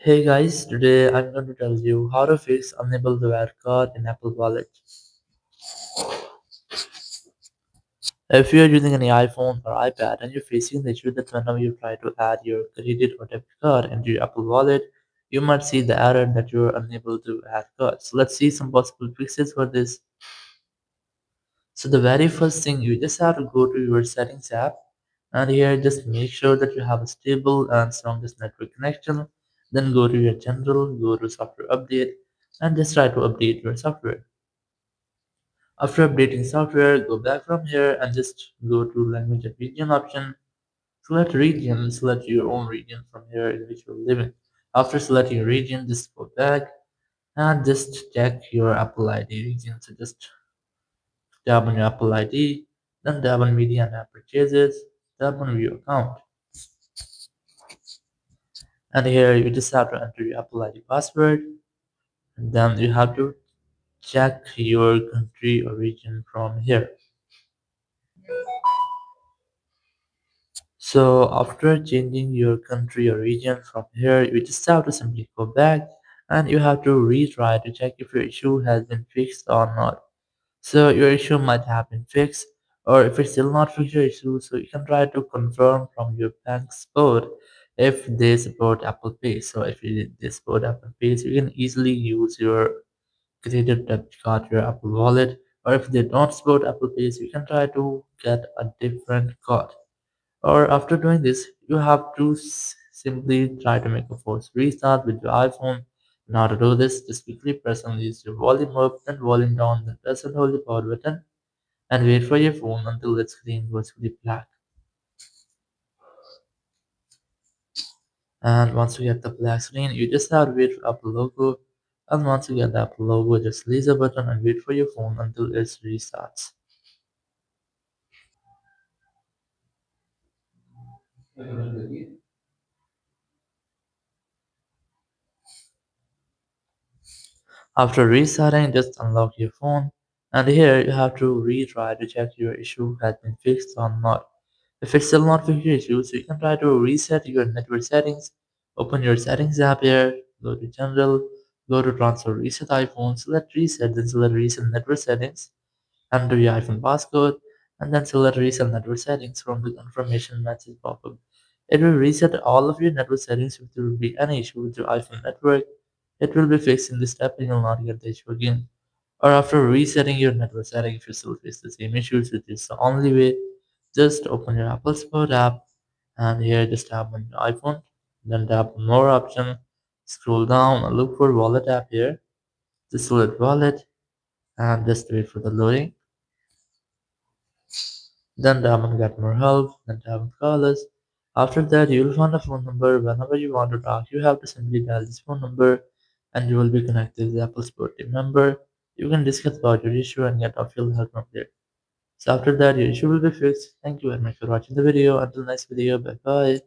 Hey guys, today I'm going to tell you how to fix unable to add card in Apple Wallet. If you're using any iPhone or iPad and you're facing the issue that whenever you try to add your credit or debit card into your Apple Wallet, you might see the error that you're unable to add cards. So let's see some possible fixes for this. So the very first thing, you just have to go to your settings app, and here just make sure that you have a stable and strongest network connection. Then go to your general, go to software update, and just try to update your software. After updating software, go back from here and just go to language and region option. Select region, select your own region from here in which you're living. After selecting region, just go back and just check your Apple ID region. So just tap on your Apple ID, then tap on media and app purchases, tap on view account. And here you just have to enter your Apple ID password, and then you have to check your country or region from here. So after changing your country or region from here, you just have to simply go back and you have to retry to check if your issue has been fixed or not. So your issue might have been fixed, or if it's still not fixed your issue, so you can try to confirm from your bank support if they support Apple Pay. So if they support Apple Pay, so you can easily use your credit debit card, your Apple Wallet, or if they don't support Apple Pay, so you can try to get a different card. Or after doing this, you have to simply try to make a force restart with your iPhone. Now to do this, just quickly press and release your volume up and volume down, then press and hold the power button and wait for your phone until the screen goes fully black. And once you get the black screen, you just have to wait for Apple logo. And once you get the Apple logo, just release the button and wait for your phone until it restarts. After restarting, just unlock your phone, and here you have to retry to check your issue has been fixed or not. If it's still not fixed your issue, so you can try to reset your network settings. Open your settings app here, go to general, go to transfer reset iPhone, select reset, then select reset network settings, enter your iPhone passcode, and then select reset network settings from the confirmation message pop-up. It will reset all of your network settings if there will be any issue with your iPhone network. It will be fixed in this step and you'll not get the issue again. Or after resetting your network setting, if you still face the same issues, which is the only way, just open your Apple Support app and here just tap on your iPhone, then tap on more option, scroll down and look for wallet app here. Just select wallet and just wait for the loading. Then tap on get more help, then tap on call us. After that, you will find a phone number. Whenever you want to talk, you have to simply dial this phone number and you will be connected with the Apple Support team member. You can discuss about your issue and get official help from there. So after that, your issue will be fixed. Thank you very much for watching the video. Until next video, bye bye.